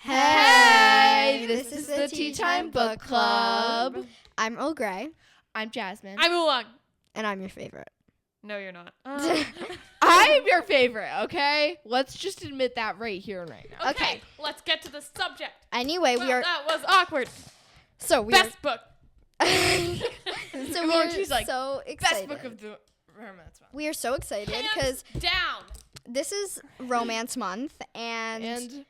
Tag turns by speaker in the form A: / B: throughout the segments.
A: Hey, this is the Teatime Book Club.
B: I'm Earl Grey.
A: I'm Jasmine.
C: I'm Oolong.
B: And I'm your favorite.
C: No, you're not.
A: I'm your favorite, okay? Let's just admit that right here and right now.
C: Okay, let's get to the subject.
B: Anyway,
C: Well, that was awkward.
B: So we
C: Best book.
B: So
A: Well,
B: we're
A: she's like,
B: so excited.
A: Best book of the romance month.
B: We are so excited
C: Hands
B: because
C: down.
B: this is Romance Month,
A: And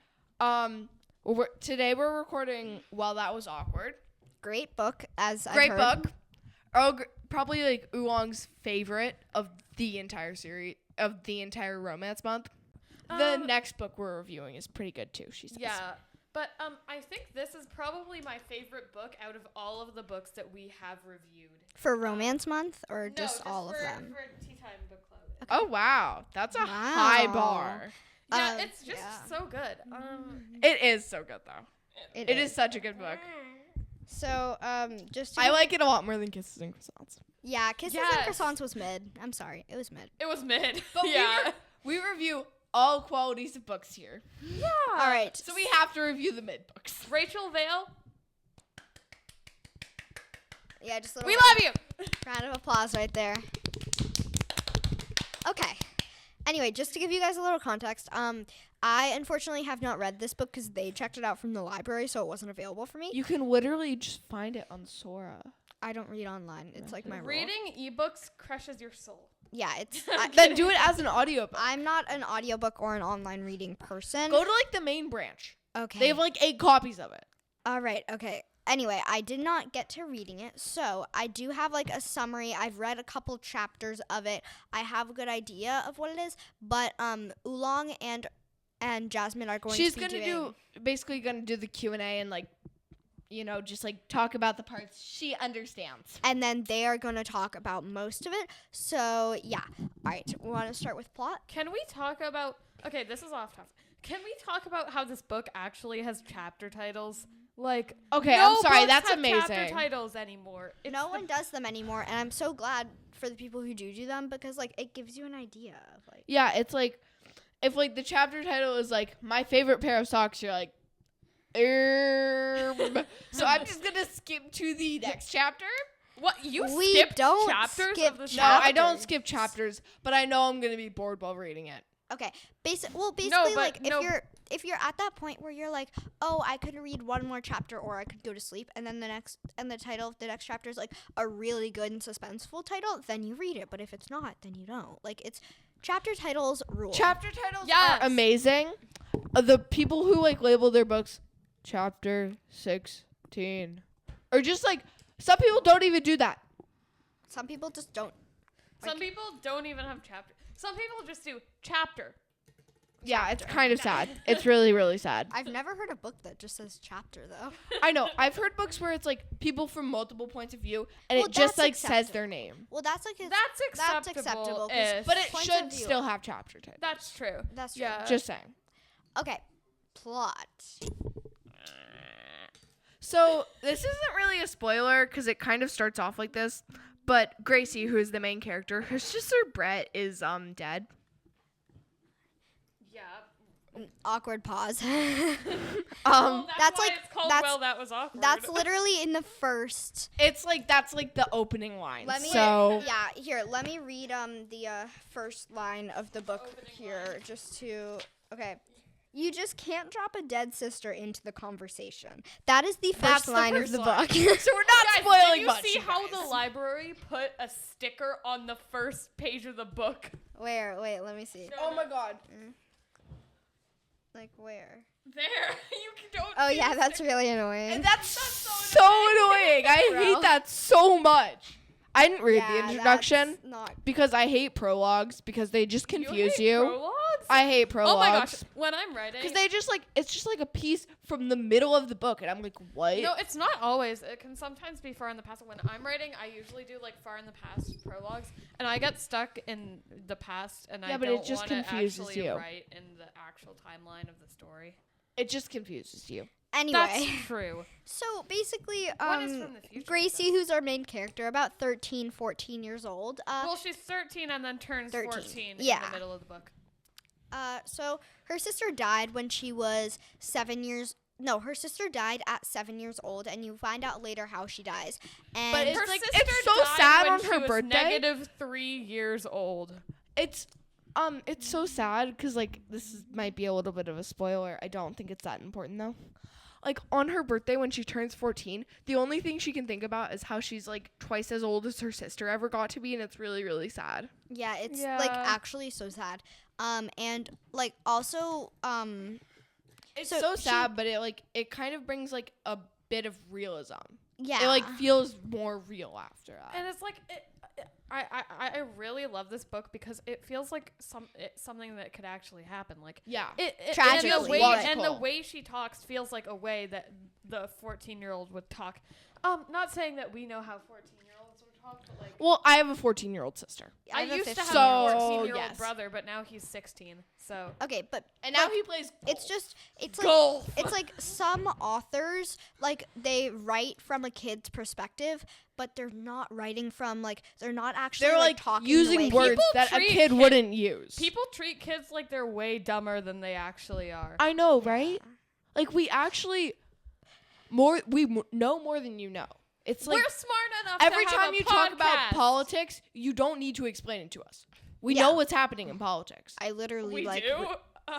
A: today we're recording Well, That Was Awkward.
B: great book as
A: Great
B: I've heard.
A: book. Probably like Oolong's favorite of the entire series, of the entire romance month. The next book we're reviewing is pretty good too, she says.
C: Yeah, but I think this is probably my favorite book out of all of the books that we have reviewed.
B: For Romance Month or
C: No,
B: just all of them?
C: For Tea Time Book Club.
A: Oh, wow. That's a high bar.
C: Yeah, it's just so good.
A: It is so good, though.
B: It
A: It is such a good book.
B: So, just to
A: I like it a lot more than Kisses and Croissants.
B: Yeah, Kisses and Croissants was mid. I'm sorry. It was mid.
C: It was mid.
A: But
C: yeah.
A: we review all qualities of books here.
C: Yeah.
B: All right.
A: So we have to review the mid books.
C: Rachel Vale,
B: Yeah, just a little
C: we love you.
B: round of applause right there. Okay. Anyway, just to give you guys a little context, I unfortunately have not read this book because they checked it out from the library, so it wasn't available for me.
A: You can literally just find it on Sora.
B: I don't read online. It's like my rule.
C: Reading ebooks crushes your soul.
B: Yeah, it's.
A: Then do it as an audiobook.
B: I'm not an audiobook or an online reading person.
A: Go to like the main branch.
B: Okay.
A: They have like 8 copies of it.
B: All right. Okay. Anyway, I did not get to reading it, so I do have like a summary. I've read a couple chapters of it. I have a good idea of what it is, but Oolong and Jasmine are going to be
A: basically gonna do the Q&A and like, just like talk about the parts she understands.
B: And then they are going to talk about most of it. So, yeah. All right. We want to start with plot?
C: Can we talk about... Okay, this is off topic. Can we talk about how this book actually has chapter titles? Like,
A: Okay,
C: no
A: I'm sorry.
C: books
A: That's
C: have
A: amazing.
C: chapter titles anymore.
B: No one does them anymore, and I'm so glad for the people who do them because, like, it gives you an idea of, like...
A: Yeah, it's like, if like the chapter title is like, my favorite pair of socks, you're like, So I'm just gonna skip to the next chapter.
C: What, you
B: We
C: skipped
B: don't
C: chapters
B: skip
C: of the
A: No, I don't
B: Chapters.
A: skip chapters, but I know I'm gonna be bored while reading it.
B: Okay. Basically,
C: but
B: like,
C: no.
B: if you're at that point where you're like, oh, I could read one more chapter or I could go to sleep, and then the title of the next chapter is like a really good and suspenseful title, then you read it. But if it's not, then you don't. Like, it's chapter titles rule.
A: Chapter titles
C: Yes.
A: are amazing. The people who like label their books chapter 16, or just like some people don't even do that.
B: Some people just don't.
C: Some people don't even have chapter. Some people just do chapter.
A: Yeah, it's kind of sad. It's really, really sad.
B: I've never heard a book that just says chapter though.
A: I know. I've heard books where it's like people from multiple points of view, and
B: Well,
A: it just
B: that's
A: like says
B: acceptable.
A: their name.
B: Well, that's like
C: That's acceptable.
B: 'cause
A: But it
B: Points
A: should
B: of view.
A: still have chapter titles.
C: That's true.
B: That's true.
C: Yeah.
A: Just saying.
B: Okay, plot.
A: So this isn't really a spoiler because it kind of starts off like this. But Gracie, who is the main character, her sister Brett is dead.
C: Yeah.
B: Awkward pause.
C: Well,
B: that's
C: why
B: like-
C: it's called
B: that's-
C: Well, That Was Awkward.
B: That's literally in the first.
A: It's like that's like the opening line.
B: Let me let me read the first line of the book here just to okay. You just can't drop a dead sister into the conversation. That is the first line of the book.
A: So we're not
C: Guys,
A: spoiling
C: did you
A: much.
C: see
A: you
C: how
A: guys.
C: the library put a sticker on the first page of the book?
B: Where? Wait, let me see.
A: Oh my god.
B: Like where?
C: There. You don't
B: Oh
C: see
B: yeah,
C: the
B: that's
C: sticker.
B: really annoying.
A: And that's so annoying. I
B: Bro.
A: hate that so much. I didn't read the
B: Yeah,
A: introduction
B: that's not.
A: because I hate prologues because they just confuse you.
C: Prologues?
A: I hate prologues.
C: Oh my gosh. When I'm writing.
A: Because they just like, it's just like a piece from the middle of the book. And I'm like, what?
C: No, it's not always. It can sometimes be far in the past. When I'm writing, I usually do like far in the past prologues, and I get stuck in the past, and I
A: but
C: don't
A: it just
C: want to
A: confuses
C: actually
A: you.
C: write in the actual timeline of the story.
A: It just confuses you.
B: Anyway,
C: That's true.
B: so basically,
C: One is from the future,
B: Gracie, who's our main character, about 13, 14 years old.
C: Well, she's 13 and then turns
B: 13.
C: 14 in
B: Yeah.
C: the middle of the book.
B: So her sister died when she was 7 years No, her sister died at 7 years old, and you find out later how she dies. And
A: But it's
C: Her
A: like
C: sister
A: it's so
C: died
A: sad
C: when
A: on
C: she
A: her
C: was
A: birthday.
C: -3 years old.
A: It's so sad because like might be a little bit of a spoiler. I don't think it's that important though. Like on her birthday when she turns 14, the only thing she can think about is how she's like twice as old as her sister ever got to be, and it's really, really sad.
B: yeah, it's
C: Yeah.
B: like actually so sad. And like also
A: It's
B: So
A: so
B: she-
A: sad, but it kind of brings like a bit of realism.
B: yeah.
A: It like feels more real after that.
C: And it's like I really love this book because it feels like something that could actually happen. Like
A: Yeah.
B: Tragically,
C: and the way,
B: right.
C: and the way she talks feels like a way that the 14-year-old would talk. Not saying that we know how 14-year-olds would talk, but like
A: Well, I have a 14-year-old sister.
C: I
B: have a
C: used to have
B: 15
C: a
A: So,
C: 14-year-old
A: yes.
C: brother, but now he's 16. So
B: Okay, but
A: And now
B: But
A: he plays
B: it's just it's like
C: golf.
B: it's like some authors like they write from a kid's perspective, but they're not writing from like they're not actually
A: they're like
B: talking the
A: using
B: way
A: words
C: People
A: that a
C: treat
A: kid wouldn't use.
C: People treat kids like they're way dumber than they actually are.
A: I know, right? Like we actually know more than you know. It's like
C: We're smart enough.
A: every
C: to have
A: time
C: a
A: you talk about
C: podcast.
A: politics, you don't need to explain it to us. We
B: Yeah.
A: know what's happening in politics.
B: I literally
C: we
B: like
C: do.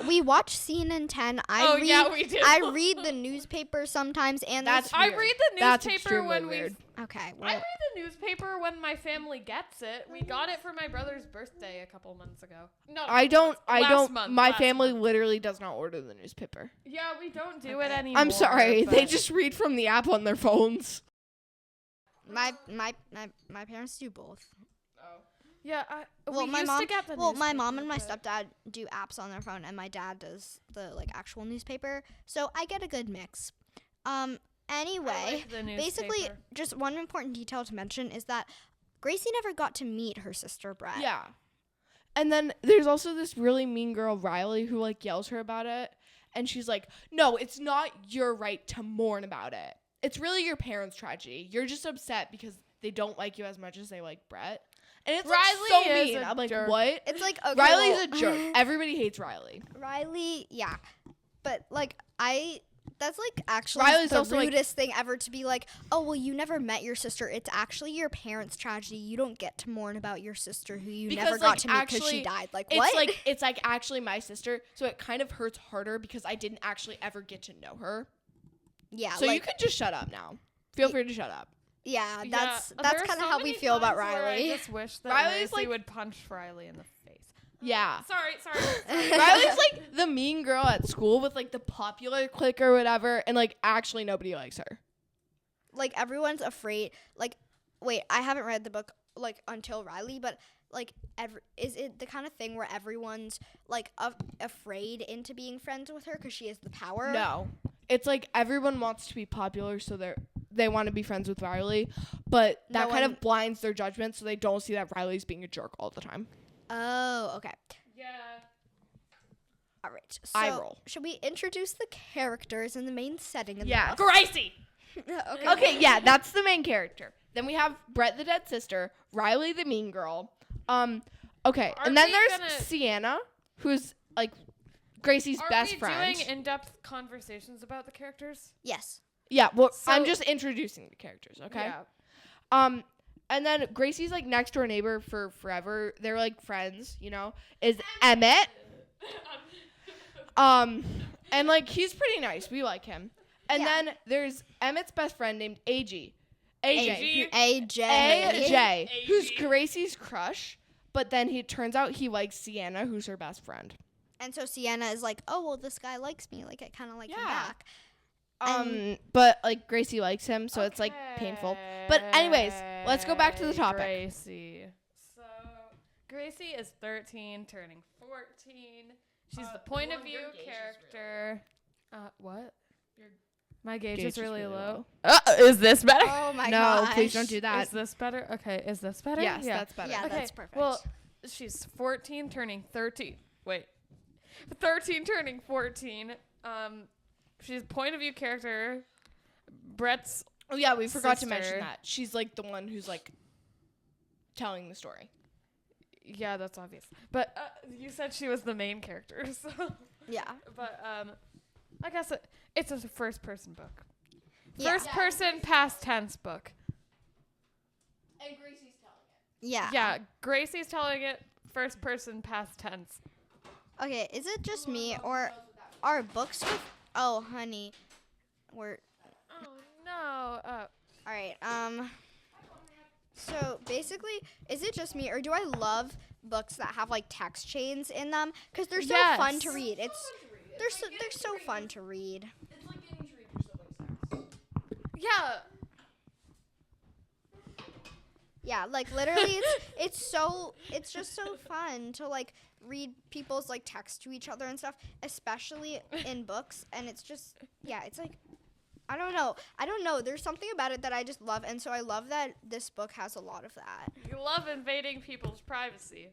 B: we watch CNN 10.
C: Oh, yeah, we do.
B: I read the newspaper sometimes, and
A: That's
C: I
A: weird.
C: read the
A: That's
C: newspaper
A: extremely
C: when
A: weird.
B: okay.
C: I
B: Well,
C: read the newspaper when my family gets it. We got it for my brother's birthday a couple months ago. No,
A: I don't.
C: last month,
A: My
C: last
A: family
C: month.
A: literally does not order the newspaper.
C: Yeah, we don't do it
B: Okay.
C: anymore.
A: I'm sorry. They
C: but-
A: just read from the app on their phones.
B: my parents do both.
C: Yeah,
B: Well,
C: we
B: my
C: used
B: mom.
C: to get the
B: Well, my mom and my
C: newspaper, but-
B: stepdad do apps on their phone, and my dad does the like actual newspaper. So I get a good mix.
C: I
B: Anyway,
C: like the
B: basically,
C: newspaper.
B: just one important detail to mention is that Gracie never got to meet her sister Brett.
A: Yeah. And then there's also this really mean girl, Riley, who like yells her about it. And she's like, no, it's not your right to mourn about it. It's really your parents' tragedy. You're just upset because they don't like you as much as they like Brett. And it's like,
C: Riley
A: so
C: is
A: mean.
C: a
A: I'm like,
C: jerk.
A: what?
B: It's like okay,
A: Riley's
B: well,
A: a jerk. Everybody hates Riley.
B: Riley, yeah, but like that's like actually
A: Riley's
B: the
A: also, like-
B: rudest thing ever to be like, oh well, you never met your sister. It's actually your parents' tragedy. You don't get to mourn about your sister who you
A: Because,
B: never got
A: like,
B: to meet because she
A: actually,
B: died. Like
A: It's
B: what?
A: it's like actually my sister, so it kind of hurts harder because I didn't actually ever get to know her.
B: yeah,
A: So
B: like
A: you could just shut up now. Feel free to shut up.
B: yeah,
C: Yeah,
B: that's
C: there are
B: kind of
C: so
B: how we
C: many
B: feel about
C: times where
B: Riley.
C: I just wish that
A: Riley's,
C: Gracie
A: like-
C: would punch Riley in the face.
A: Yeah.
C: Sorry.
A: Riley's like the mean girl at school with like the popular clique or whatever, and like actually nobody likes her.
B: Like everyone's afraid. Like, wait, I haven't read the book like until Riley, but like, is it the kind of thing where everyone's like afraid into being friends with her because she has the power?
A: No, it's like everyone wants to be popular, so they want to be friends with Riley, but that
B: No
A: kind
B: one-
A: of blinds their judgment, so they don't see that Riley's being a jerk all the time.
B: Oh, okay.
C: Yeah.
B: All right. So,
A: Eye roll.
B: should we introduce the characters and the main setting of
A: Yeah.
B: the book?
C: Gracie.
B: Okay.
A: Okay, yeah, that's the main character. Then we have Brett the dead sister, Riley the mean girl. Okay,
C: Are
A: and then
C: we
A: there's
C: gonna-
A: Sienna, who's like Gracie's
C: Are
A: best
C: we
A: friend.
C: doing in-depth conversations about the characters?
B: Yes.
A: Yeah, well, I'm
C: So-
A: just introducing the characters, okay?
C: Yeah.
A: And then Gracie's like next door neighbor for forever. They're like friends, you know. Is Emmett. And like he's pretty nice. We like him. And
B: Yeah.
A: then there's Emmett's best friend named AJ. AJ.
B: AJ.
A: AJ, who's
C: AJ.
A: Gracie's crush, but then he turns out he likes Sienna, who's her best friend.
B: And so Sienna is like, oh, well, this guy likes me. Like, I kind of like him
A: Yeah.
B: back. And-
A: But like Gracie likes him, so it's like painful. But anyways, let's go back to the topic.
C: Gracie. So Gracie is 13, turning 14. She's the point of view character. What? My gauge is really low. Is this better?
B: Oh, my
A: No,
B: gosh.
A: please don't do that.
C: Is this better? Okay, is this better?
A: Yes,
C: Yeah.
A: that's better.
B: Yeah,
C: Okay,
B: that's perfect.
C: Well, she's 14, turning 13. Wait. 13, turning 14. She's point of view character. Brett's
A: Oh yeah, we forgot to mention
C: sister.
A: that. She's like the one who's like telling the story.
C: yeah, that's obvious. But you said she was the main character, so
B: yeah.
C: but I guess It's a first-person book.
B: Yeah.
C: First-person past tense book.
A: And Gracie's telling it.
B: Yeah.
C: Yeah, Gracie's telling it first-person past tense.
B: Okay, is it just me or are books with? Oh, honey, we're
C: Oh no.
B: all right. So basically, is it just me or do I love books that have like text chains in them? Because they're so fun to
C: Yes.
B: read. They're so fun to read.
A: It's like getting to read your siblings' text.
C: Yeah.
B: Yeah, like literally, it's just so fun to like read people's like text to each other and stuff, especially in books. And it's just it's like I don't know. There's something about it that I just love, and so I love that this book has a lot of that.
C: You love invading people's privacy.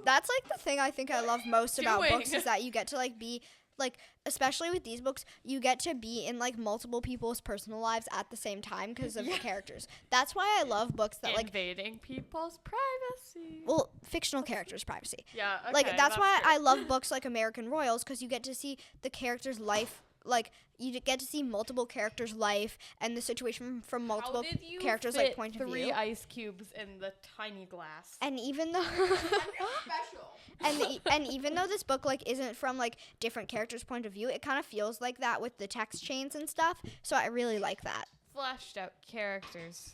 B: That's like the thing I think I love most about
C: Doing.
B: books is that you get to like be like, especially with these books, you get to be in like multiple people's personal lives at the same time because of the characters. That's why I love books that like
C: Invading people's privacy.
B: well, fictional characters' privacy.
C: Yeah, okay,
B: Like that's why
C: true.
B: I love books like American Royals because you get to see the character's life. Like you get to see multiple characters' life and the situation from multiple characters' like point of view.
C: 3 ice cubes in the tiny glass?
B: And even though
A: Special.
B: and even though this book like isn't from like different characters' point of view, it kind of feels like that with the text chains and stuff. So I really like that.
C: Fleshed out characters.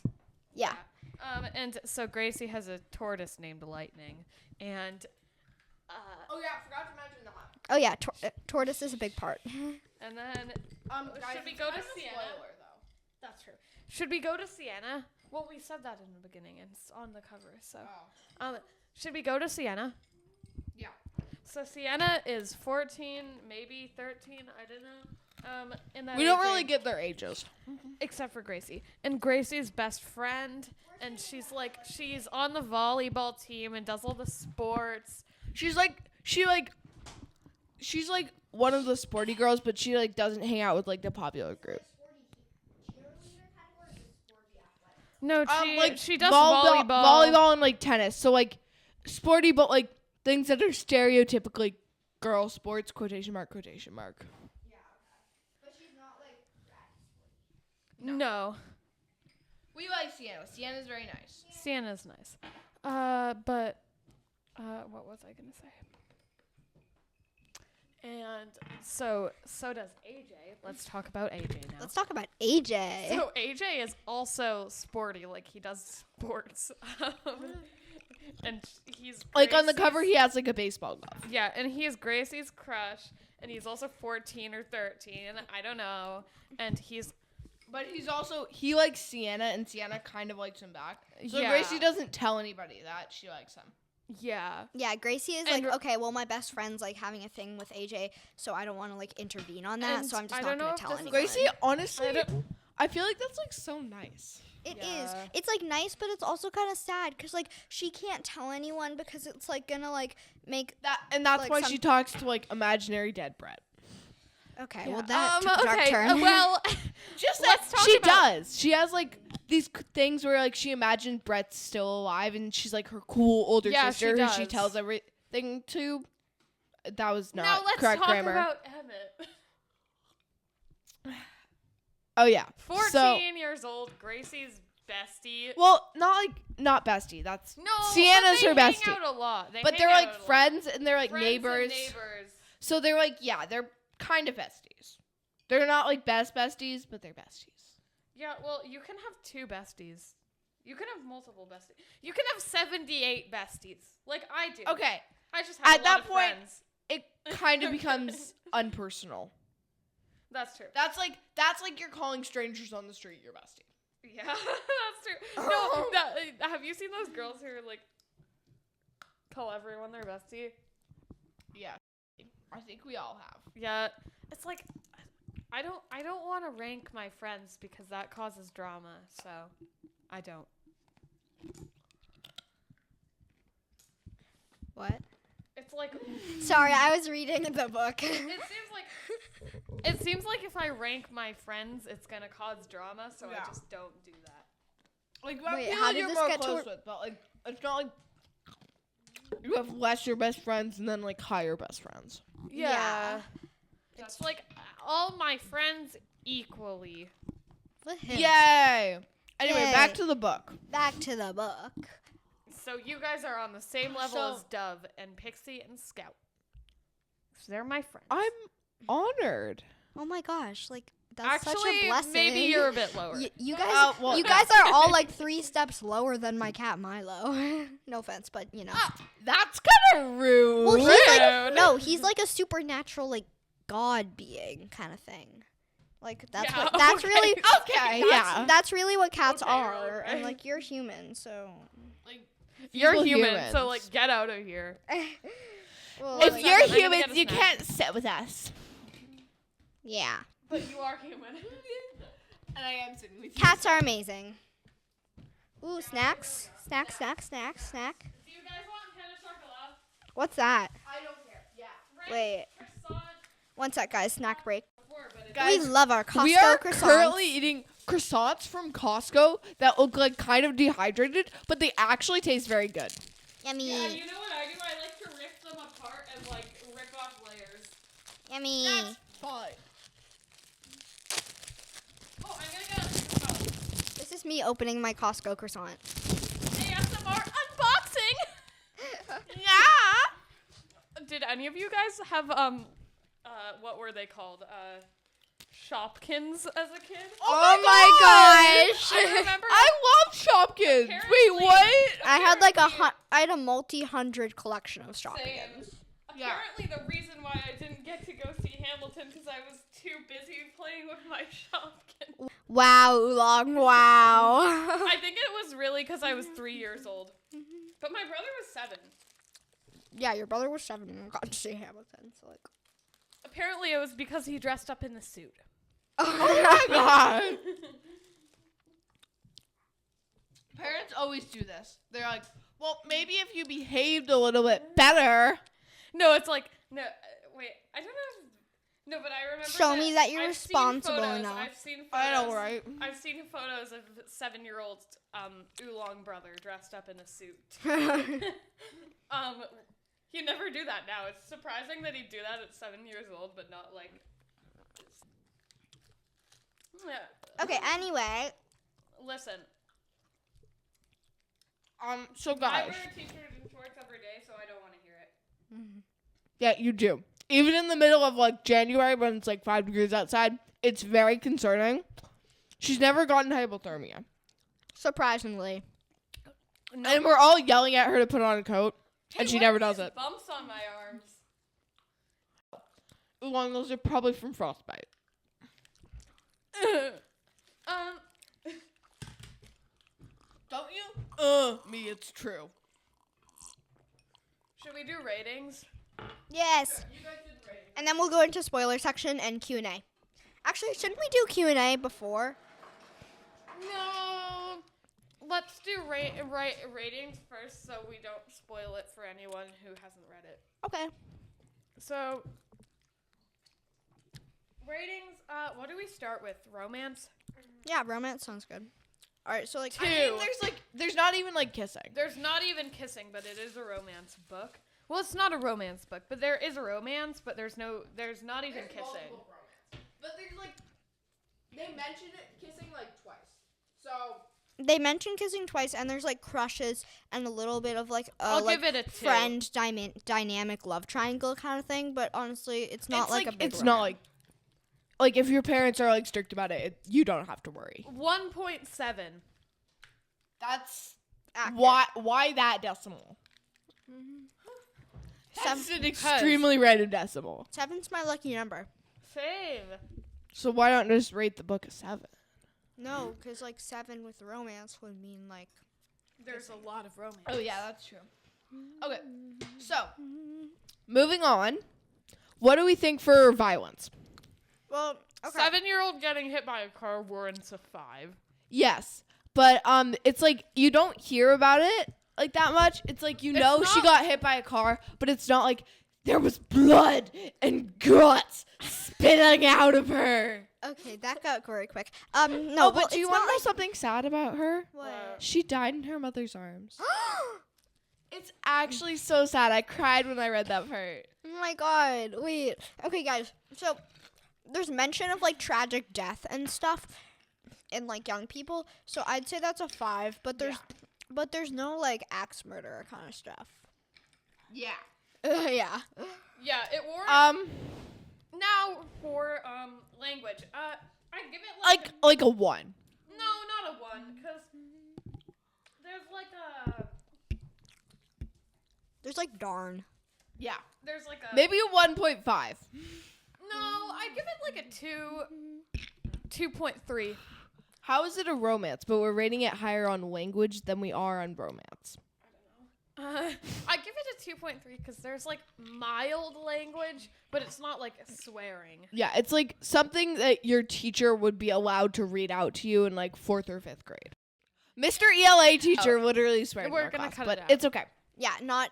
B: Yeah.
C: And so Gracie has a tortoise named Lightning, and
A: Oh yeah, I forgot to mention that.
B: Oh yeah, tortoise is a big part.
C: and then
A: Guys,
C: should we
A: it's
C: go
A: kind
C: to
A: of a
C: Sienna?
A: spoiler, though.
C: That's true. Should we go to Sienna? Well, we said that in the beginning, and it's on the cover. So, should we go to Sienna?
A: Yeah.
C: So Sienna is 14, maybe 13. I don't know. In that
A: We don't
C: age
A: really
C: range,
A: get their ages.
C: except for Gracie. And Gracie's best friend, and she's on the volleyball team and does all the sports.
A: She's like one of the sporty girls, but she like doesn't hang out with like the popular group.
C: No,
A: Like
C: she does
A: volleyball and like tennis. So like sporty, but like things that are stereotypically girl sports. Quotation mark. Quotation mark.
B: Yeah, but she's not like
C: No.
A: We like Sienna. Sienna's very nice.
C: Sienna's nice. But what was I gonna say? And so does AJ. Let's talk about AJ now.
B: Let's talk about AJ.
C: So AJ is also sporty, like he does sports. And he's
A: Like on the
C: Gracie's-
A: cover, he has like a baseball glove.
C: Yeah, and he's Gracie's crush, and he's also 14 or 13, I don't know. And
A: But he likes Sienna, and Sienna kind of likes him back. So
C: Yeah.
A: Gracie doesn't tell anybody that she likes him.
C: yeah.
B: Yeah, Gracie is
C: And
B: like, okay, well, my best friend's like having a thing with AJ, so I don't want to like intervene on that,
C: And
B: so I'm just
C: I
B: not
C: don't know
B: going
C: if
B: to tell
C: this is-
B: anyone.
A: Gracie, honestly,
C: I don't-
A: I feel like that's like so nice.
B: It is.
C: Yeah.
B: It's like nice, but it's also kind of sad because like she can't tell anyone because it's like gonna like make.
A: That's
B: Like
A: why
B: some-
A: she talks to like imaginary dead Brett.
B: Okay,
C: Yeah.
B: well that took a dark
C: okay.
B: turn.
C: Well,
A: Just
C: let's
A: that
C: talk
A: she
C: about-
A: does. She has like these things where like she imagined Brett's still alive, and she's like her cool older
C: Yeah,
A: sister
C: she
A: who she
C: does.
A: tells everything to. That was not
C: now let's
A: correct
C: talk
A: grammar.
C: about Emmett.
A: Oh yeah,
C: 14
A: So,
C: years old, Gracie's bestie.
A: well, not bestie. That's
C: No,
A: Sienna's
C: but
A: her
C: they hang
A: bestie.
C: out a lot.
A: but they're
C: hang
A: like
C: out a lot.
A: friends, and they're like
C: Friends and
A: neighbors.
C: neighbors.
A: So they're like, yeah, they're kind of besties. They're not like besties, but they're besties.
C: Yeah, well, you can have 2 besties. You can have multiple besties. You can have 78 besties, like I do.
A: Okay,
C: I just have
A: At
C: a
A: that
C: lot of
A: point-
C: friends.
A: it kind of becomes unpersonal.
C: That's true.
A: That's like you're calling strangers on the street your bestie.
C: Yeah, that's true. No, have you seen those girls who are like call everyone their bestie?
A: Yeah, I think we all have.
C: Yeah, it's like I don't want to rank my friends because that causes drama. So I don't.
B: What?
C: It's like
B: Sorry, I was reading the book.
C: it seems like if I rank my friends, it's gonna cause drama. So
A: Yeah.
C: I just don't do that.
A: Like,
B: Wait,
A: people
B: how did
A: you're
B: this
A: more
B: get to
A: close with, but like, it's not like you have lesser best friends and then like higher best friends.
C: Yeah. That's like all my friends equally.
B: With him.
A: Yay! Anyway,
B: Yay.
A: back to the book.
B: Back to the book.
C: So you guys are on the same level as Dove and Pixie and Scout. So they're my friends.
A: I'm honored.
B: Oh my gosh, like that's
C: Actually,
B: such a blessing.
C: maybe you're a bit lower.
B: You guys, you guys are all like 3 steps lower than my cat Milo. No offense, but you know.
A: That's kind of rude.
B: Well, he's like he's like a supernatural like god being kind of thing. Like that's
C: Yeah,
B: what that's
C: okay.
B: really
A: Okay,
B: that's really what cats
C: Okay,
B: are,
C: okay.
B: and like you're human, so.
C: Like you're
A: People
C: human,
A: humans.
C: so like get out of here.
B: Well,
A: If
B: like,
A: you're
C: I'm gonna
A: humans,
C: get a
A: you
C: snack.
A: can't sit with us.
B: yeah,
C: But you are human.
A: And I am sitting with you.
B: cats are amazing. Ooh, snacks, snack.
C: Do you guys want pain au chocolat?
B: What's that?
A: I don't care. Yeah.
B: Wait,
C: Croissant.
B: one sec, guys. Snack break.
C: Before, but it's
A: Guys,
B: We love our Costco
A: we are
B: croissants.
A: currently eating croissants from Costco that look like kind of dehydrated, but they actually taste very good.
B: Yummy,
C: Yeah, you know what I do? I like to rip them apart and like rip off layers.
B: yummy.
A: That's fine.
C: Oh, I'm gonna get
B: This is me opening my Costco croissant.
C: ASMR unboxing.
A: Yeah.
C: Did any of you guys have what were they called? Shopkins as a kid?
B: Oh my gosh!
C: I remember
A: I love Shopkins. Wait,
C: Apparently-
A: what?
B: I had like I had a multi-hundred collection of Shopkins.
C: Same.
A: Yeah.
C: Apparently the reason why I didn't get to go see Hamilton because I was too busy playing with my Shopkins.
B: Wow, Oolong, wow.
C: I think it was really because I was 3 years old. But my brother was 7.
B: Yeah, your brother was 7 and got to see Hamilton, so like.
C: Apparently it was because he dressed up in the suit.
A: Oh my god. Parents always do this. They're like, well, maybe if you behaved a little bit better.
C: No, it's like, no, wait, I don't know. No, but I remember.
B: Show me that you're
C: I've seen
B: responsible
C: photos,
B: enough.
C: I've seen photos.
A: I know, right?
C: I've seen photos of 7-year-old Oolong brother dressed up in a suit. He'd never do that now. It's surprising that he'd do that at 7 years old, but not like. Yeah.
B: Okay, anyway.
C: Listen,
A: So
C: I
A: guys.
C: wear a t-shirt and shorts every day, so I don't want to hear it.
A: Yeah, you do. Even in the middle of like January when it's like 5 degrees outside, it's very concerning. She's never gotten hypothermia.
B: Surprisingly.
A: And we're all yelling at her to put on a coat, and she
C: what
A: never
C: are
A: does
C: these
A: it.
C: Bumps on my arms.
A: Oolong, those are probably from frostbite. Don't you? Me, it's true.
C: Should we do ratings?
B: Yes.
C: You guys did ratings.
B: And then we'll go into spoiler section and Q&A. Actually, shouldn't we do Q&A before?
C: No. Let's do ratings first so we don't spoil it for anyone who hasn't read it.
B: Okay.
C: So, ratings, what do we start with? Romance?
B: Yeah, romance sounds good. All right, so like
C: Two.
A: I mean, there's not even like kissing.
C: There's not even kissing, but it is a romance book. Well, it's not a romance book, but there is a romance, but there's not even kissing.
A: But there's like, they mentioned it kissing like twice. So
B: they mention kissing twice, and there's like crushes and a little bit of like a
C: I'll
B: like
C: give it a 2.
B: friend dynamic love triangle kind of thing. But honestly, it's not
A: it's
B: like a big
A: it's not
B: romance.
A: like if your parents are like strict about it, you don't have to worry.
C: 1.7.
A: That's
B: Accurate.
A: why that decimal? That's
B: Seven-
A: an extremely random decimal.
B: 7's my lucky number.
C: Same.
A: So why don't just rate the book a 7?
B: No, because like 7 with romance would mean like.
C: There's a lot of romance.
A: Oh yeah, that's true. Okay, so moving on. What do we think for violence?
B: Well, okay.
C: 7-year-old getting hit by a car warrants a 5.
A: Yes, but it's like you don't hear about it like that much. It's like you know she
C: not-
A: got hit by a car, but it's not like there was blood and guts spitting out of her.
B: Okay, that got gory quick.
A: No,
B: No, well,
A: but do you
B: it's
A: want
B: not
A: to know
B: like
A: something sad about her?
B: what?
A: She died in her mother's arms. It's actually so sad. I cried when I read that part.
B: Oh my god, wait. Okay, guys, so there's mention of, like, tragic death and stuff in, like, young people, so I'd say that's a 5, but there's no, like, axe murderer kind of stuff.
A: Yeah.
B: Yeah.
C: Yeah, it wore. Now for language. I give it
A: Like a 1.
C: no, not a 1, because there's like a.
B: There's, like, darn.
A: Yeah.
C: There's like a.
A: Maybe a 1.5.
C: No, I give it like a 2.3.
A: How is it a romance? But we're rating it higher on language than we are on romance.
C: I give it a 2.3 because there's like mild language, but it's not like swearing.
A: Yeah, it's like something that your teacher would be allowed to read out to you in like 4th or 5th grade. Mr. ELA teacher literally swear in
C: We're
A: our
C: gonna
A: class,
C: cut
A: but
C: it out.
A: it's okay.
B: Yeah, not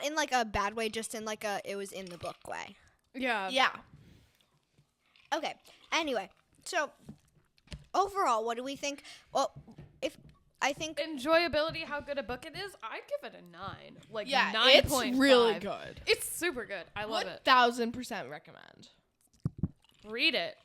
B: in, like, a bad way, just in, like, it was in the book way.
C: Yeah.
A: Yeah.
B: Okay, anyway, so overall, what do we think? Well, I think
C: Enjoyability, how good a book it is, I'd give it a 9. Like,
A: Yeah,
C: 9.5.
A: it's really good.
C: It's super good. I love it.
A: 1000% recommend.
C: Read it.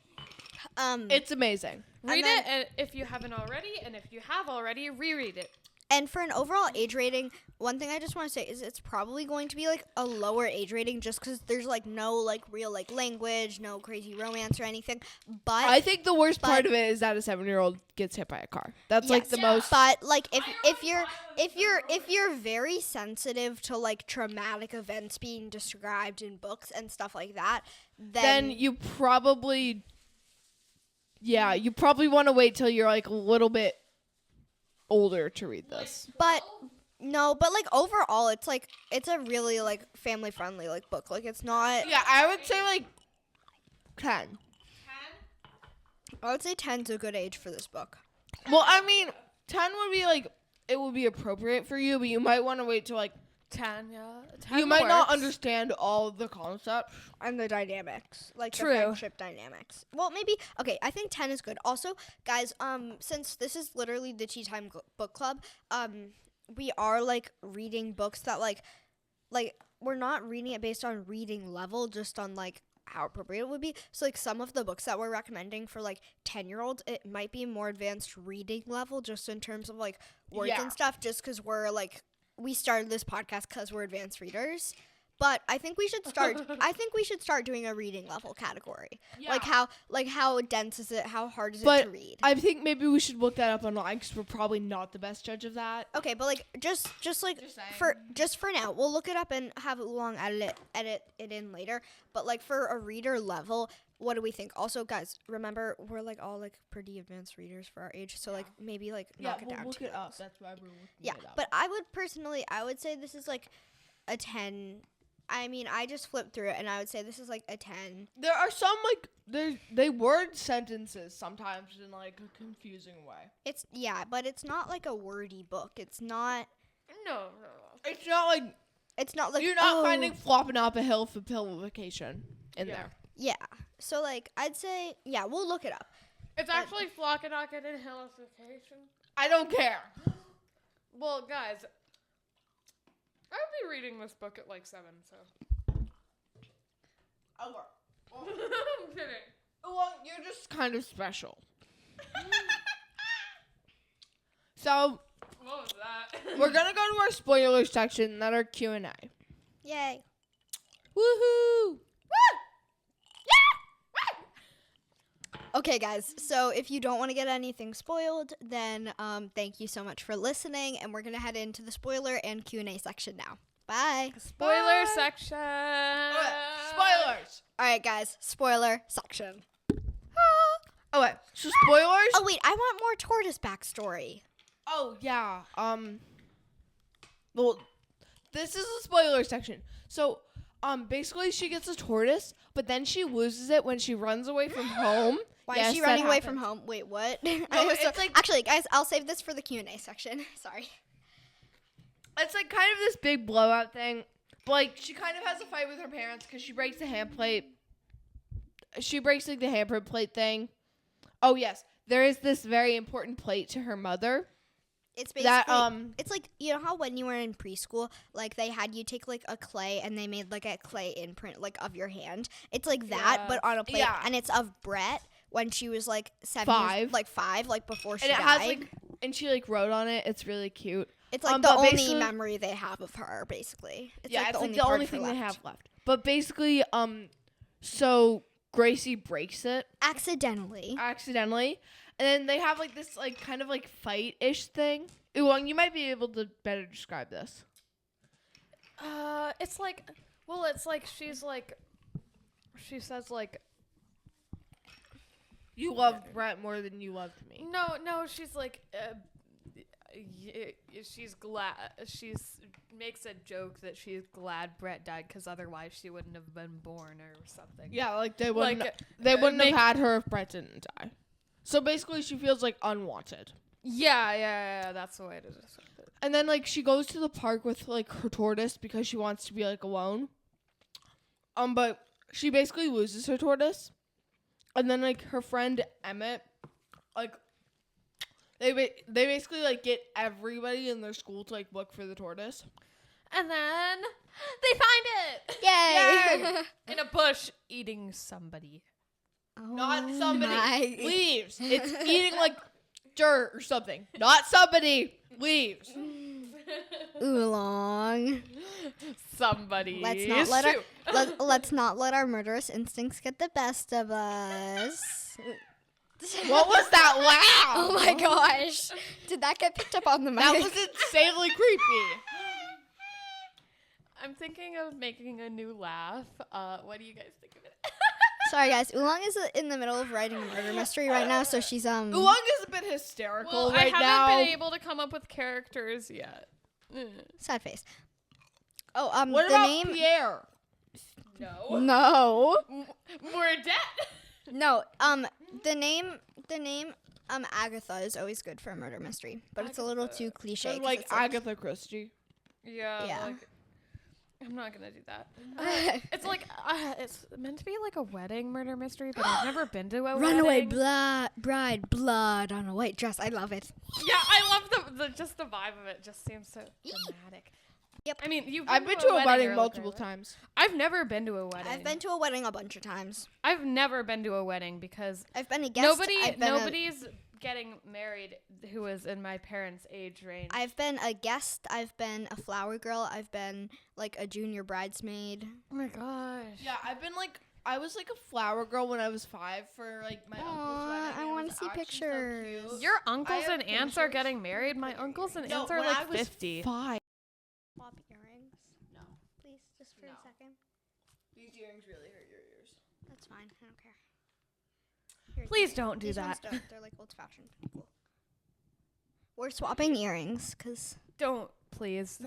A: It's amazing.
C: Read it and if you haven't already, and if you have already, reread it.
B: and for an overall age rating, one thing I just want to say is it's probably going to be like a lower age rating just because there's like no like real like language, no crazy romance or anything. But
A: I think the worst part of it is that a 7-year-old gets hit by a car. That's like the most.
B: But like if you're very sensitive to like traumatic events being described in books and stuff like that,
A: then you probably want to wait till you're like a little bit older to read this.
B: But no, but like overall it's a really like family friendly like book. Like it's not.
A: Yeah, I would say like 10.
B: I would say 10's a good age for this book.
A: Well, I mean, 10 would be like, it would be appropriate for you, but you might want to wait till like
C: 10, yeah. 10
A: you might not
C: works.
A: understand all the concepts.
B: And the dynamics, like
C: True.
B: the friendship dynamics. Well, maybe okay. I think 10 is good. Also, guys, since this is literally the Teatime book club, we are like reading books that like we're not reading it based on reading level, just on like how appropriate it would be. So like some of the books that we're recommending for like 10-year-olds, it might be more advanced reading level, just in terms of like words and stuff. Just because we're like. We started this podcast because we're advanced readers, but I think we should start. Doing a reading level category. Yeah. Like how dense is it? How hard is it to read?
A: I think maybe we should look that up online because we're probably not the best judge of that.
B: Okay, but like just for now, we'll look it up and have Oolong edit it in later. But like for a reader level, what do we think? Also, guys, remember we're like all like pretty advanced readers for our age, so like maybe like knock it down.
A: Look it up. That's why we're looking it up.
B: But I would say this is like a 10. I mean, I just flipped through it and I would say this is like a 10.
A: There are some like they word sentences sometimes in like a confusing way.
B: But it's not like a wordy book. It's not.
C: No.
A: It's not like you're not finding flopping up a hill for pillowification in there.
B: Yeah. So like I'd say we'll look it up.
C: It's actually Flockenocket and Hillification.
A: I don't care.
C: Well, guys, I would be reading this book at like 7, so.
A: Oh,
C: I'm kidding.
A: Well, you're just kind of special. So,
C: what was that?
A: we're gonna go to our spoiler section, not our Q&A.
B: Yay!
A: Woohoo!
B: Okay, guys, so if you don't want to get anything spoiled, then thank you so much for listening, and we're going to head into the spoiler and Q&A section now. Bye.
C: Spoiler section.
A: Spoilers.
B: All right, guys, spoiler section.
A: Okay, so spoilers.
B: Oh, wait, I want more Tortoise backstory.
A: Oh, yeah. Well, this is the spoiler section. So, basically she gets a tortoise, but then she loses it when she runs away from home.
B: Why is she running away from home? Wait, what? Actually, guys, I'll save this for the Q&A section. Sorry.
A: It's like kind of this big blowout thing. But like she kind of has a fight with her parents because she breaks the handplate. She breaks like the handprint plate thing. Oh yes, there is this very important plate to her mother.
B: It's basically
A: that
B: it's like, you know how when you were in preschool, like they had you take like a clay and they made like a clay imprint like of your hand. It's like that, but on a plate,
A: Yeah.
B: and it's of Brett when she was like
A: 5,
B: like before she
A: and it
B: died.
A: has like, and she like wrote on it. It's really cute.
B: It's like the
A: but
B: only
A: basically-
B: memory they have of her, basically. It's
A: yeah,
B: like
A: it's
B: the
A: like
B: only
A: the
B: part
A: only
B: of her
A: thing they
B: left.
A: have left. But basically, so Gracie breaks it
B: Accidentally.
A: accidentally, and then they have like this like kind of like fight-ish thing. Oolong, you might be able to better describe this.
C: It's like, well, it's like she says like,
A: You love Brett more than you loved me.
C: no, she's like, she's glad, makes a joke that she's glad Brett died because otherwise she wouldn't have been born or something.
A: Yeah, like they wouldn't
C: Like,
A: have
C: make-
A: had her if Brett didn't die. So basically, she feels like unwanted.
C: Yeah, that's the way to describe it.
A: And then like she goes to the park with like her tortoise because she wants to be like alone. But she basically loses her tortoise. And then like her friend Emmett, like they basically like get everybody in their school to like look for the tortoise.
C: And then they find it
B: Yay!
C: in a bush eating somebody.
A: Not somebody
B: my-
A: leaves. It's eating like dirt or something. Not somebody leaves.
B: Oolong.
C: Somebody.
B: Let's not let our murderous instincts get the best of us.
A: What was that loud?
B: Oh my gosh! Did that get picked up on the mic?
A: That was insanely creepy.
C: I'm thinking of making a new laugh. What do you guys think of it?
B: Sorry guys, Oolong is in the middle of writing a murder mystery right now, so she's
A: Oolong is a bit hysterical
C: Well,
A: right
C: I
A: now.
C: haven't been able to come up with characters yet.
B: sad face. Oh,
A: What
B: the
A: about
B: name?
A: Pierre?
C: No.
B: No,
C: More debt.
B: no. The name. Agatha is always good for a murder mystery, but it's a little too cliche.
A: Or
B: 'cause
A: like
B: it's
A: Agatha Christie.
C: Yeah.
B: Yeah.
C: Like, I'm not gonna do that. It's like it's meant to be like a wedding murder mystery, but I've never been to a
B: Runaway
C: wedding.
B: bride, blood on a white dress. I love it.
C: Yeah, I love the just the vibe of it. Just seems so dramatic.
B: Yep.
C: I mean,
A: I've been to a wedding
C: earlier,
A: multiple
C: right?
A: times.
C: I've never been to a wedding.
B: I've been to a wedding a bunch of times.
C: I've never been to a wedding because
B: I've been a guest.
C: nobody's getting married who is in my parents' age range.
B: I've been a guest. I've been a flower girl. I've been like a junior bridesmaid.
C: Oh my gosh.
A: Yeah, I was like a flower girl when I was 5 for like my uncle's wedding.
B: I
A: It
B: want
A: was
B: to see
A: actually so
B: pictures.
A: cute.
C: Your uncles
A: I have
C: and aunts are
A: pictures.
C: getting married. My uncles and
A: No,
C: aunts are
A: when I
C: like
A: was
C: 50.
A: 5.
B: Swap earrings.
A: No.
B: Please, just for
A: No.
B: a second.
A: These earrings really hurt your ears.
B: That's fine. I don't care. Here,
C: Please don't do
B: these
C: that.
B: ones don't. They're like old fashioned. Cool. We're swapping earrings because
C: Don't, please.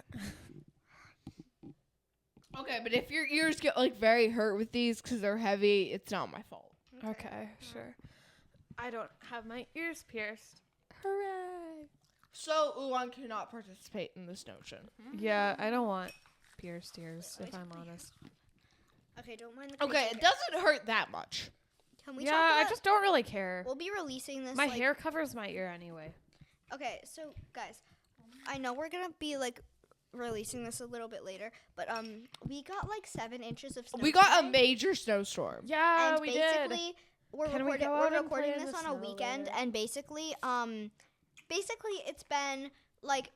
A: Okay, but if your ears get like very hurt with these because they're heavy, it's not my fault.
C: Okay, sure. I don't have my ears pierced. Hooray!
A: So Oolong cannot participate in this notion.
C: Yeah, I don't want pierced ears, if I'm honest.
B: Okay, don't mind the.
A: Okay, it doesn't hurt that much.
B: Can we
C: Yeah,
B: talk
C: I
B: about?
C: just don't really care.
B: We'll be releasing this.
C: My
B: like,
C: hair covers my ear anyway.
B: Okay, so guys, I know we're gonna be like releasing this a little bit later, but we got like 7 inches of snow.
A: We got a
B: today,
A: major snowstorm.
C: Yeah,
B: and
C: we did.
B: basically we're
C: Can we
B: recording,
C: go
B: we're
C: out and play
B: recording
C: in
B: this
C: the
B: on a
C: snow
B: weekend,
C: later?
B: and basically it's been like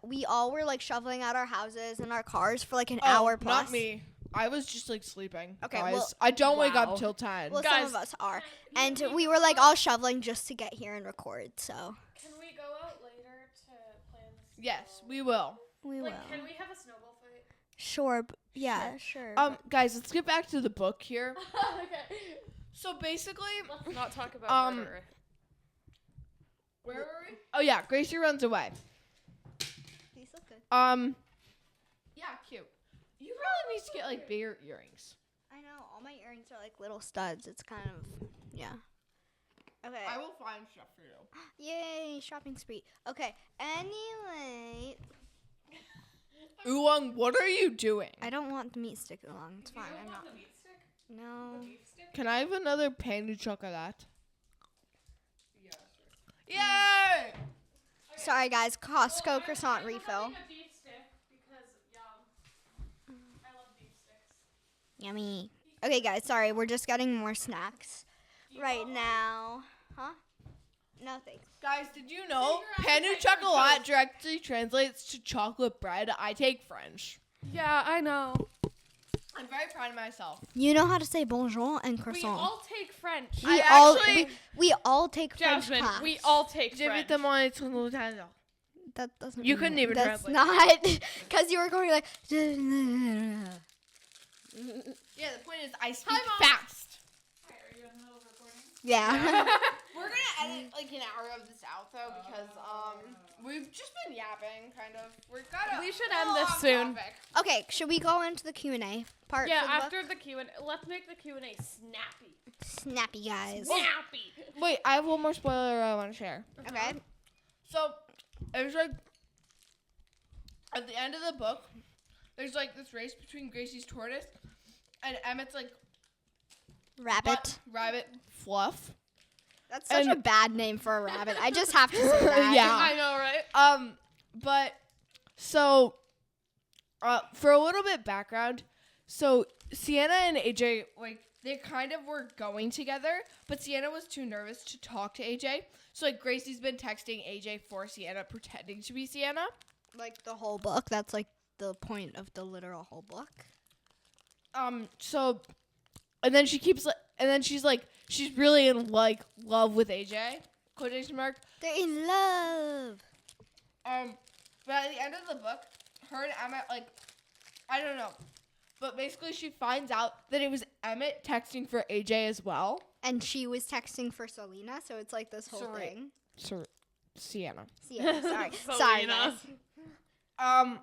B: we all were like shoveling out our houses and our cars for like an hour plus.
A: Not me. I was just like sleeping.
B: Okay,
A: guys.
B: well-
A: I don't wake
C: Wow.
A: up till 10.
B: Well,
C: Guys,
B: some of us are, and we were like all shoveling just to get here and record. So
C: Can we go out later to plan this?
A: Yes, we will.
B: we will.
C: Can we have a snowball fight?
B: Sure. Yeah. Sure.
A: Guys, let's get back to the book here.
C: Okay.
A: So basically,
C: Let's not talk about murder.
A: where were we? Oh yeah, Gracie runs away.
B: These look good.
A: Yeah, cute. You really need to get like bigger earrings.
B: I know. All my earrings are like little studs. It's kind of yeah. Okay.
A: I will find stuff for you.
B: Yay, shopping spree. Okay. Anyway,
A: Oolong, what are you doing?
B: I don't want the meat stick along. It's fine. I'm not. No.
A: Can I have another pain de chocolate? Yeah. Yay!
B: Sorry, guys. Costco croissant refill.
C: I'm having a beef stick because yum. I love beef sticks.
B: Yummy. Okay, guys. Sorry, we're just getting more snacks right now. Huh? No thanks.
A: Guys, did you know pain au chocolat directly translates to chocolate bread? I take French.
C: Yeah, I know.
A: I'm very proud of myself.
B: You know how to say bonjour and
C: We
B: croissant.
C: all take French.
B: We all take French
C: Jasmine,
B: class.
C: we all take French.
B: That doesn't.
A: You
B: mean
A: couldn't
B: it.
A: even
B: That's
A: translate.
B: not because you were going like.
A: Yeah, the point is I speak fast.
C: Hi, are you in the middle of recording?
B: Yeah.
A: We're gonna edit like an hour of this out though because we've just been yapping kind of.
C: We should end this soon.
B: Okay, should we go into the Q&A part?
C: Yeah,
B: for the
C: after the Q&A. Let's make the Q&A snappy.
B: book? Snappy guys.
C: Snappy.
A: Wait, I have one more spoiler I want to share.
B: Okay.
A: So it was like at the end of the book, there's like this race between Gracie's tortoise and Emmett's like rabbit Fluff.
B: That's such a bad name for a rabbit. I just have to say that.
A: Yeah.
C: I know, right?
A: But so for a little bit background, so Sienna and AJ like they kind of were going together, but Sienna was too nervous to talk to AJ. So like Gracie's been texting AJ for Sienna, pretending to be Sienna.
B: Like the whole book. That's like the point of the literal whole book.
A: So, and then she keeps and then she's like she's really in like love with AJ. Quotation mark.
B: They're in love.
A: But at the end of the book, her and Emmett like I don't know. But basically she finds out that it was Emmett texting for AJ as well.
B: And she was texting for Selena, so it's like this whole thing.
A: Sienna.
B: Sienna, sorry. Sorry,
C: Selena.
B: guys.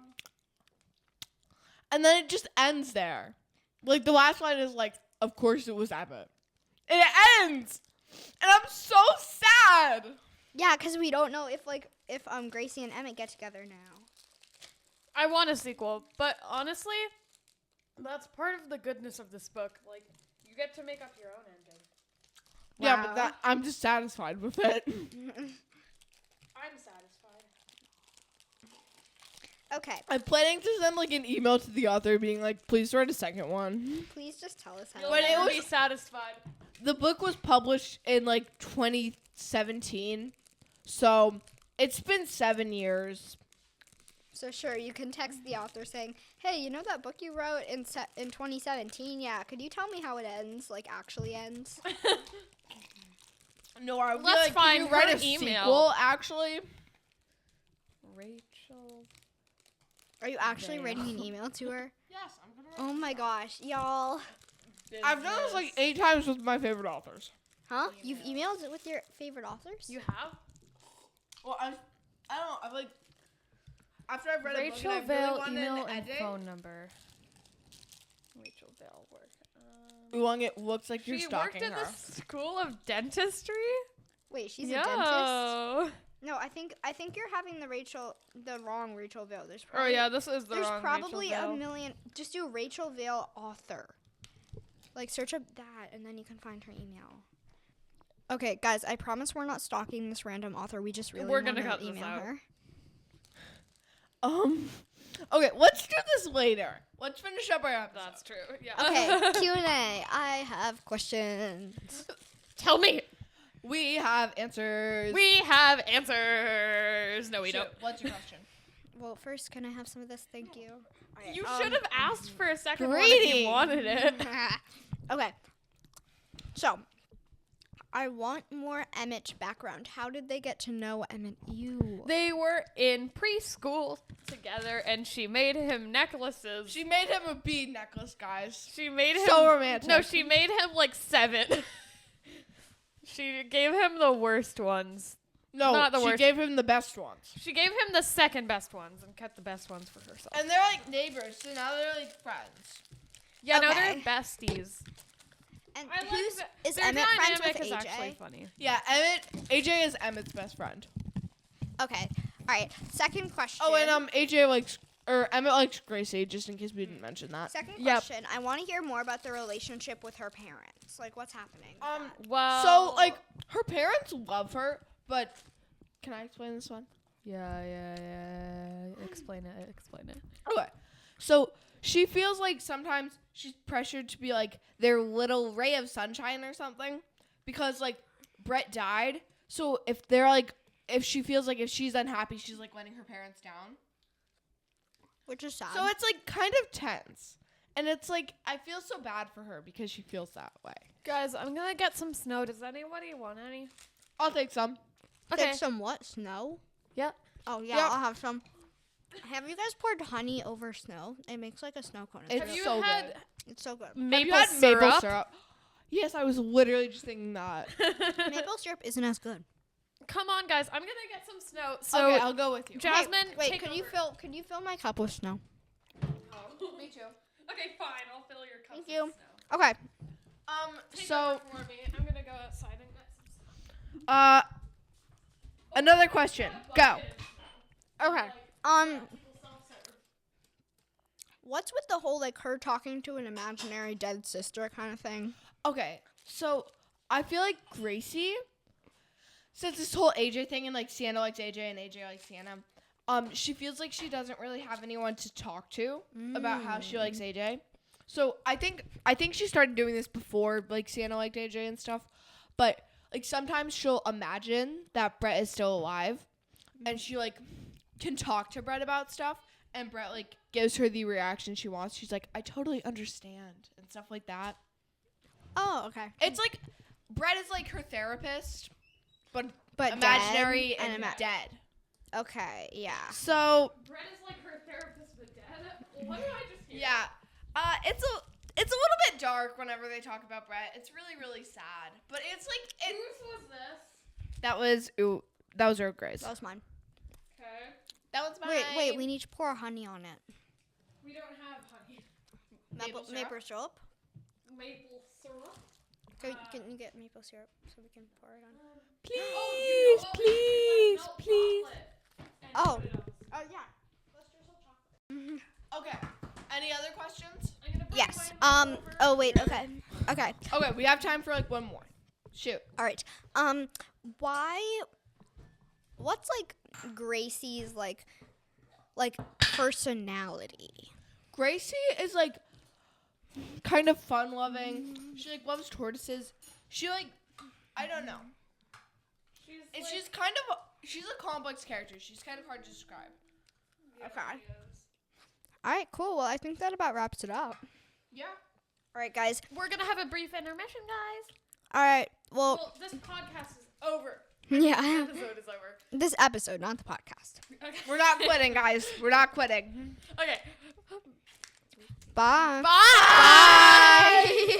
A: And then it just ends there. Like the last line is like, of course it was Emmett. And it ends. And I'm so sad.
B: Yeah, because we don't know if Gracie and Emmett get together now.
C: I want a sequel, but honestly, that's part of the goodness of this book. Like, you get to make up your own ending.
A: Yeah,
B: Wow.
A: but I'm just satisfied with it.
C: I'm satisfied.
B: Okay,
A: I'm planning to send like an email to the author being like, please write a second one.
B: please just tell us how.
C: You'll
A: But it
C: never
A: was-
C: be satisfied.
A: The book was published in like 2017. So it's been 7 years.
B: So sure, you can text the author saying, "Hey, you know that book you wrote in 2017? Yeah, could you tell me how it ends? Like actually ends?"
A: No, I would be
C: Let's
A: like,
C: find
A: can you write
C: her
A: a
C: email.
A: sequel, actually?
C: Rachel.
B: Are you actually writing an email to her?
A: Yes, I'm gonna
B: Oh my gosh, y'all.
A: I've done this like 8 times with my favorite authors.
B: Huh? You've emailed it with your favorite authors?
C: You have?
A: Well, I don't know. I've like after I've read
C: Rachel
A: a book and I
C: Vale
A: really wanted
C: email
A: an
C: and
A: edit.
C: phone number. Rachel Vale work.
A: Oolong, it looks like you're
C: She
A: stalking
C: worked at
A: her.
C: the School of Dentistry?
B: Wait, she's
C: Yo.
B: a dentist? No, I think you're having the wrong Rachel Vale. There's
C: Oh
B: probably,
C: yeah, this is the
B: there's
C: wrong
B: probably
C: Rachel
B: a
C: Vale.
B: million. Just do Rachel Vale author. Like search up that and then you can find her email. Okay, guys, I promise we're not stalking this random author. We just really
C: We're
B: want
C: gonna
B: to
C: cut this
B: email
C: out.
B: her.
A: Okay, let's do this later. Let's finish up our episode.
C: That's true. Yeah.
B: Okay, Q&A. I have questions.
C: Tell me.
A: We have answers.
C: We have answers. No, we
A: Shoot,
C: don't.
A: What's your question?
B: Well, first, can I have some of this? Thank you. Okay,
C: You should have asked for a second one if
A: Greedy.
C: you wanted it.
B: Okay. So, I want more Emmett background. How did they get to know Emmett? You.
C: They were in preschool together, and she made him necklaces.
A: She made him a bead necklace, guys.
C: She made him
A: So romantic.
C: No, she made him like 7. She gave him the worst ones.
A: No,
C: Not the
A: she
C: worst.
A: gave him the best ones.
C: She gave him the second best ones and kept the best ones for herself.
A: And they're like neighbors, so now they're like friends.
C: Yeah, now they're
B: Okay.
C: besties.
B: And
C: I like
B: who's
C: that.
B: is
C: Their
B: Emmett friends
C: dynamic
B: with
C: is actually
B: AJ?
C: funny.
A: Yeah, AJ is Emmett's best friend.
B: Okay. All right. Second question.
A: Oh, and Emmett likes Gracie, just in case we didn't mention that.
B: Second
C: Yep.
B: question. I want to hear more about the relationship with her parents. Like, what's happening? with that?
C: Well,
A: So like her parents love her, but can I explain this one?
C: Yeah. Explain it.
A: Okay. So she feels like sometimes she's pressured to be like their little ray of sunshine or something because like Brett died. So if they're like, if she feels like if she's unhappy, she's like letting her parents down.
B: Which is sad.
A: So it's like kind of tense. And it's like, I feel so bad for her because she feels that way.
C: Guys, I'm gonna get some snow. Does anybody want any?
A: I'll take some.
C: Okay.
B: Take some what? Snow?
C: Yep.
B: Oh, yeah,
A: Yep.
B: I'll have some. Have you guys poured honey over snow? It makes like a snow cone.
A: It's
C: Have you
A: so
C: had
A: good.
B: It's so good.
C: maple
A: Have you had
C: syrup?
A: maple syrup? Yes, I was literally just thinking that.
B: Maple syrup isn't as good.
C: Come on, guys. I'm gonna get some snow. So,
A: Okay, I'll go with you.
C: Jasmine,
B: Wait,
C: take
B: could you
C: over.
B: fill my cup with snow?
A: Me too.
C: Okay, fine. I'll fill your cup
B: Thank
C: with
B: you.
C: snow.
B: Okay.
C: Take
A: So
C: over for me. I'm gonna go outside and get some snow.
A: another question. Go.
B: Okay. What's with the whole like her talking to an imaginary dead sister kind of thing?
A: Okay, so I feel like Gracie, since this whole AJ thing and like Sienna likes AJ and AJ likes Sienna, she feels like she doesn't really have anyone to talk to about how she likes AJ. So I think she started doing this before like Sienna liked AJ and stuff, but like sometimes she'll imagine that Brett is still alive, and she like can talk to Brett about stuff, and Brett like gives her the reaction she wants. She's like, I totally understand and stuff like that.
B: Oh, okay.
A: It's like Brett is like her therapist, but
B: dead
A: imaginary and
B: and
A: dead.
B: Okay, yeah.
A: So
C: Brett is like her therapist, but dead. What did I just hear?
A: yeah, it's a little bit dark whenever they talk about Brett. It's really sad, but it's like
C: Whose was this?
A: that was her Grace.
B: That was mine.
C: Okay.
A: That one's mine.
B: Wait, we need to pour honey on it.
C: We don't have honey.
A: Maple syrup?
B: Maple syrup?
C: Maple syrup.
B: Can you get maple syrup so we can pour it on?
A: Please, please.
B: Oh. Oh, yeah. Let's do some chocolate.
A: Okay. Any other questions?
C: I'm gonna bring
B: Yes.
C: mine over.
B: Oh, wait, okay. Okay.
A: Okay, we have time for like one more. Shoot.
B: All right. What's like Gracie's like personality?
A: Gracie is like kind of fun loving. She like loves tortoises. She like I don't know. She's kind of she's a complex character. She's kind of hard to describe.
B: Okay. All right, cool. Well, I think that about wraps it up.
A: Yeah.
B: All right, guys.
C: We're gonna have a brief intermission, guys.
B: All right. Well,
C: Well, this podcast is over.
B: yeah.
C: Episode is over.
B: This episode, not the podcast.
C: Okay.
A: We're not quitting, guys. We're not quitting.
C: Okay.
B: Bye.
C: Bye.
B: Bye.